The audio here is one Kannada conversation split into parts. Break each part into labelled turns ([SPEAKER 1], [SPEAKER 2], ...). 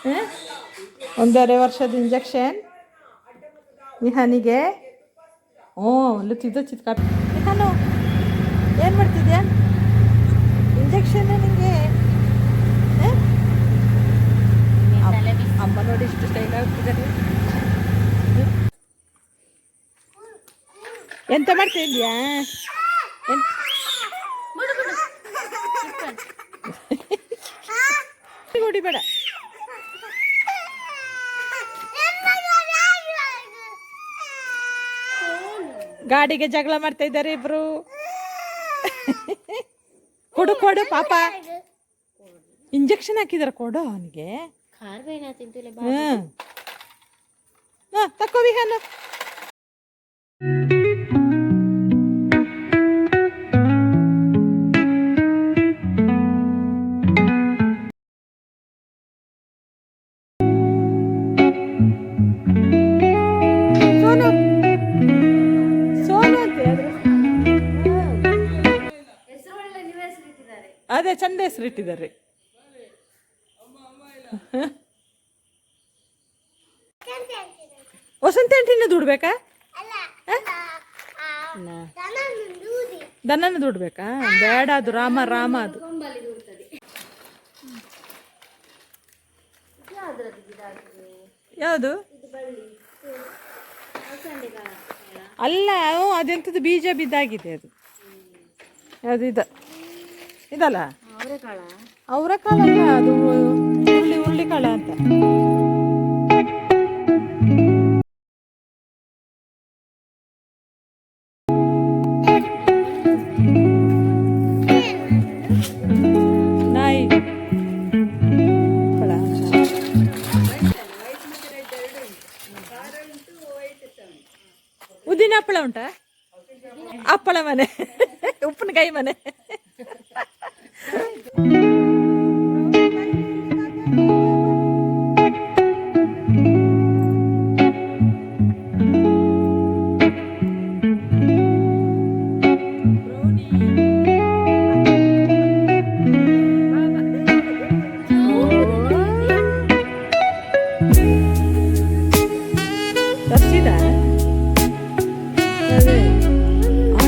[SPEAKER 1] 1.5 ವರ್ಷದ ಇಂಜೆಕ್ಷನ್ ನಿಹಾನಿಗೆ. ಹ್ಞೂ ಲುತ್ತಿದ್ದು ಚಿತ್ಕಾಪಿ. ನಿಹಾನು ಏನು ಮಾಡ್ತಿದ್ಯಾ? ಇಂಜೆಕ್ಷನ್ ನಿಮಗೆ. ಅಮ್ಮ ನೋಡಿ ಇಷ್ಟು ಸ್ಟೈಲ್ ಆಗ್ತಿದ್ದಾರೆ. ಎಂತ ಮಾಡ್ತಿದ್ಯಾ? ಹೊಡಿಬೇಡ. ಗಾಡಿಗೆ ಜಗಳ ಮಾಡ್ತಾ ಇದ್ದಾರೆ ಇಬ್ರು. ಕೊಡು ಕೊಡು ಪಾಪ. ಇಂಜೆಕ್ಷನ್ ಹಾಕಿದಾರ, ಕೊಡು ಅವನಿಗೆ. ತಕ್ಕೋ ವಿಹಾನು. ಅದೇ ಚಂದ ಹೆಸರು ಇಟ್ಟಿದ್ದಾರೆ. ವಸಂತಿ ಆಂಟಿನ ದುಡ್ಬೇಕಾ? ದನನ ದುಡ್ಬೇಕಾ? ಬೇಡ, ಅದು ರಾಮ ರಾಮ. ಅದು ಯಾವುದು? ಅಲ್ಲ, ಅದೆಂಥದ್ದು ಬೀಜ ಬಿದ್ದಾಗಿದೆ ಅದು. ಯಾವುದು ಇದಲ್ಲ, ಅವರೆಕಾಳಲ್ಲ, ಅದು ಹುರುಳಿ ಕಾಳ ಅಂತ. ನಾಯಿ ಉದ್ದಿನ ಹಪ್ಪಳ ಉಂಟಾ? ಹಪ್ಪಳ ಮನೆ, ಉಪ್ಪಿನಕಾಯಿ ಮನೆ.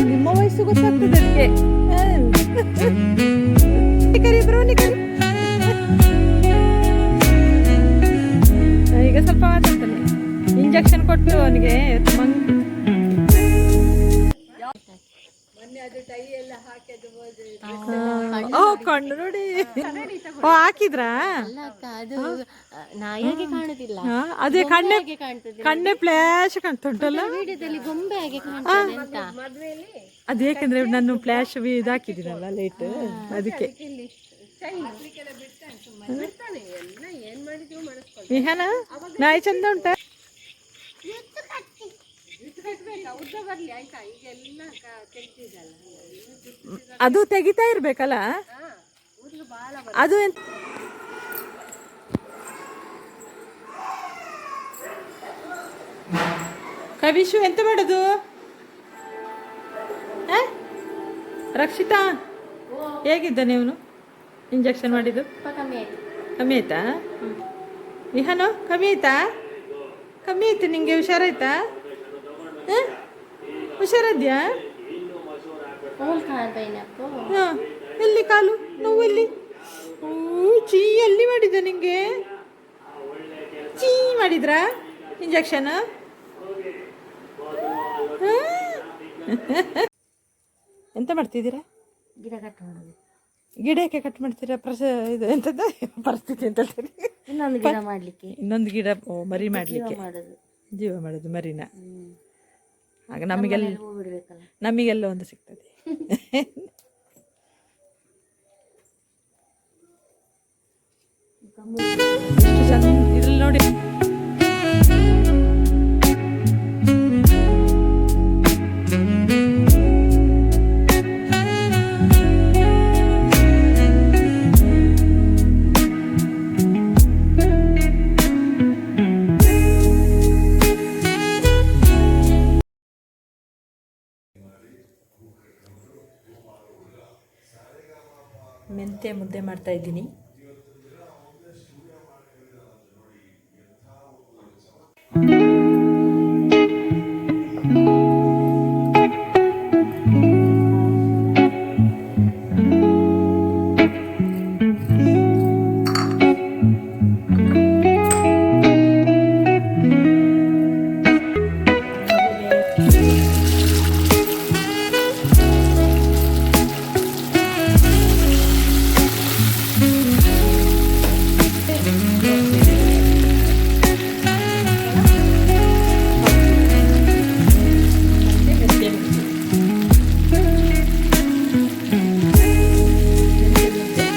[SPEAKER 1] ನಿಮ್ಮ ವಯಸ್ಸು ಗೊತ್ತಾಗ್ತದೆ ಅದಕ್ಕೆ. ಈಗ ಸ್ವಲ್ಪ ಮಾತಾಡ್ತಾನೆ. ಇಂಜೆಕ್ಷನ್ ಕೊಟ್ಟು ಅವನಿಗೆ ಕಣ್ಣು ನೋಡಿ ಹಾಕಿದ್ರಾ? ಅದೇ ಕಣ್ಣೆ ಫ್ಲಾಶ್ ಕಾಣ್ತುಂಟಲ್ಲ. ಅದು ಯಾಕಂದ್ರೆ ನಾನು ಫ್ಲಾಶ್ ಇದಾಕಿದ್ದೀನಲ್ಲ ಲೈಟ್, ಅದಕ್ಕೆ. ವಿಹಾನ ನಾಯಿ ಚಂದ ಉಂಟ. ಅದು ತೆಗಿತಾ ಇರ್ಬೇಕಲ್ಲ ಅದು. ಕವಿಶು ಎಂತ ಮಾಡೋದು? ರಕ್ಷಿತಾ ಹೇಗಿದ್ದಾನೆ ಅವನು? ಇಂಜೆಕ್ಷನ್ ಮಾಡಿದ್ದು ಕಮ್ಮಿ ಆಯ್ತಾ? ವಿಹಾನು ಕಮ್ಮಿ ಆಯ್ತಾ? ಕಮ್ಮಿ ಆಯ್ತು ನಿಂಗೆ? ಹುಷಾರಾಯ್ತಾ? ಹುಷಾರಿದ್ಯಾ? ಎಲ್ಲಿ ಕಾಲು ನೋವು? ಎಲ್ಲಿ? ಚೀ ಎಲ್ಲಿ ಮಾಡಿದ್ದ ನಿಂಗೆ? ಚೀ ಮಾಡಿದ್ರಾ ಇಂಜೆಕ್ಷನ್? ಎಂತ ಮಾಡ್ತಿದ್ದೀರಾ?
[SPEAKER 2] ಗಿಡ ಕಟ್ ಮಾಡೋದು.
[SPEAKER 1] ಗಿಡ ಯಾಕೆ ಕಟ್ ಮಾಡ್ತೀರಾ? ಇದು ಎಂಥದ್ದು ಪರಿಸ್ಥಿತಿ ಅಂತ ಹೇಳ್ತೀರಿ?
[SPEAKER 2] ಇನ್ನೊಂದು ಗಿಡ ಮಾಡಲಿಕ್ಕೆ,
[SPEAKER 1] ಇನ್ನೊಂದು ಗಿಡ ಮರಿ ಮಾಡಲಿಕ್ಕೆ, ಜೀವ ಮಾಡೋದು ಮರಿನ. ಆಗ ನಮಗೆಲ್ಲ ಒಂದು ಸಿಗ್ತದೆ. ಇದ್ರಲ್ಲಿ ನೋಡಿ. ಮೆಂತ್ಯ ಮುದ್ದೆ ಮಾಡ್ತಾಯಿದ್ದೀನಿ.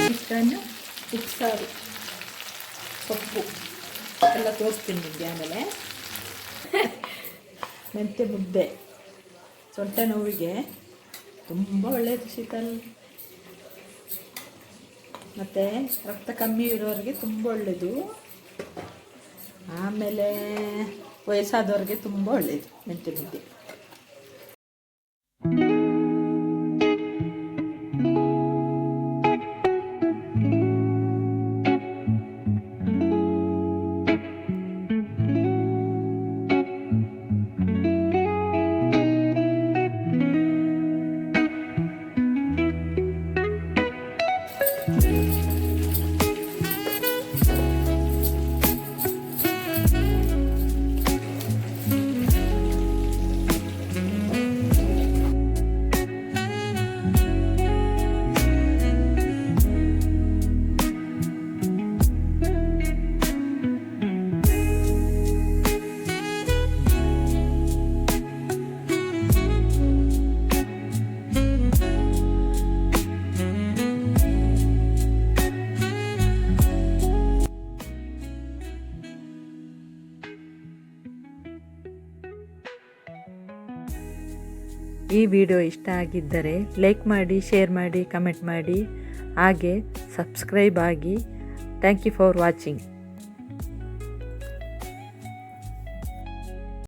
[SPEAKER 1] ಚಿಕನ್ ಉಪ್ಸಾರು ಸೊಪ್ಪು ಎಲ್ಲ ತೋರಿಸ್ತೀನಿ ನಿಮಗೆ ಆಮೇಲೆ. ಮೆಂತ್ಯ ಮುದ್ದೆ ಸೊಂಟ ನೋವಿಗೆ ತುಂಬ ಒಳ್ಳೆಯದು ಶೀತಲ್, ಮತ್ತು ರಕ್ತ ಕಮ್ಮಿ ಇರೋರಿಗೆ ತುಂಬ ಒಳ್ಳೆಯದು, ಆಮೇಲೆ ವಯಸ್ಸಾದವ್ರಿಗೆ ತುಂಬ ಒಳ್ಳೆಯದು ಮೆಂತ್ಯ ಮುದ್ದೆ. ಈ ವಿಡಿಯೋ ಇಷ್ಟ ಆಗಿದ್ದರೆ ಲೈಕ್ ಮಾಡಿ, ಶೇರ್ ಮಾಡಿ, ಕಮೆಂಟ್ ಮಾಡಿ, ಹಾಗೆ ಸಬ್ಸ್ಕ್ರೈಬ್ ಆಗಿ. Thank you for watching.